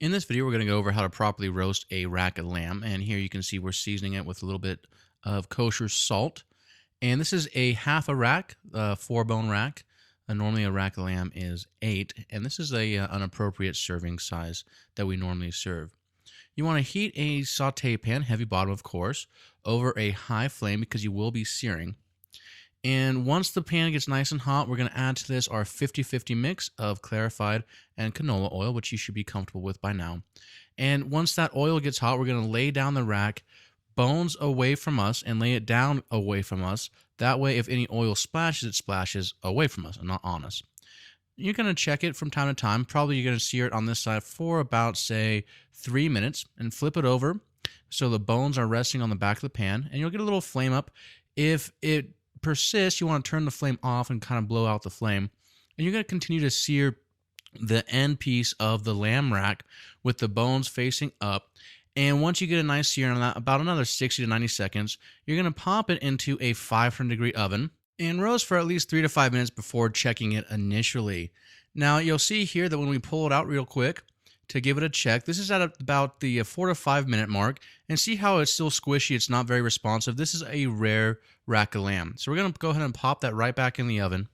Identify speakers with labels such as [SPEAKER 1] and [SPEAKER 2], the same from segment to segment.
[SPEAKER 1] In this video, we're going to go over how to properly roast a rack of lamb. And here you can see we're seasoning it with a little bit of kosher salt. And this is a half a rack, a 4-bone rack. Normally a rack of lamb is 8. And this is an appropriate serving size that we normally serve. You want to heat a saute pan, heavy bottom of course, over a high flame because you will be searing. And once the pan gets nice and hot, we're going to add to this our 50-50 mix of clarified and canola oil, which you should be comfortable with by now. And once that oil gets hot, we're going to lay down the rack bones away from us and lay it down away from us. That way, if any oil splashes, it splashes away from us and not on us. You're going to check it from time to time. Probably you're going to sear it on this side for about, say, 3 minutes and flip it over so the bones are resting on the back of the pan, and you'll get a little flame up. If it persists, you want to turn the flame off and kind of blow out the flame. And you're going to continue to sear the end piece of the lamb rack with the bones facing up. And once you get a nice sear on that, about another 60 to 90 seconds, you're going to pop it into a 500-degree oven and roast for at least 3 to 5 minutes before checking it initially. Now, you'll see here that when we pull it out real quick to give it a check, this is at about the 4 to 5 minute mark, and see how it's still squishy, it's not very responsive. This is a rare rack of lamb. So we're going to go ahead and pop that right back in the oven.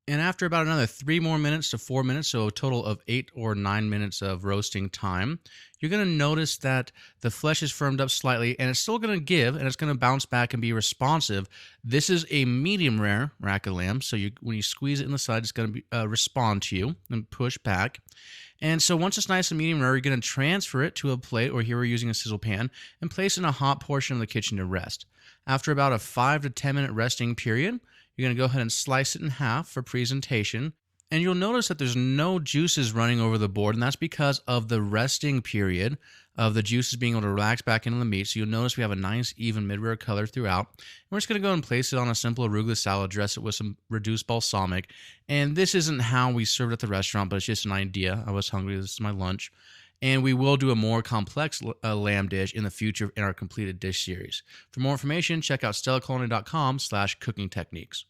[SPEAKER 1] And after about another 3 more minutes to 4 minutes, so a total of 8 or 9 minutes of roasting time, you're going to notice that the flesh is firmed up slightly, and it's still going to give, and it's going to bounce back and be responsive. This is a medium rare rack of lamb, so when you squeeze it in the side, it's going to respond to you and push back. And so once it's nice and medium rare, you're going to transfer it to a plate, or here we're using a sizzle pan, and place it in a hot portion of the kitchen to rest. After about a 5 to 10 minute resting period, you're going to go ahead and slice it in half for presentation. And you'll notice that there's no juices running over the board, and that's because of the resting period of the juices being able to relax back into the meat. So you'll notice we have a nice, even mid-rare color throughout. And we're just going to go and place it on a simple arugula salad, dress it with some reduced balsamic. And this isn't how we serve it at the restaurant, but it's just an idea. I was hungry. This is my lunch. And we will do a more complex lamb dish in the future in our completed dish series. For more information, check out stellaculinary.com/cooking techniques.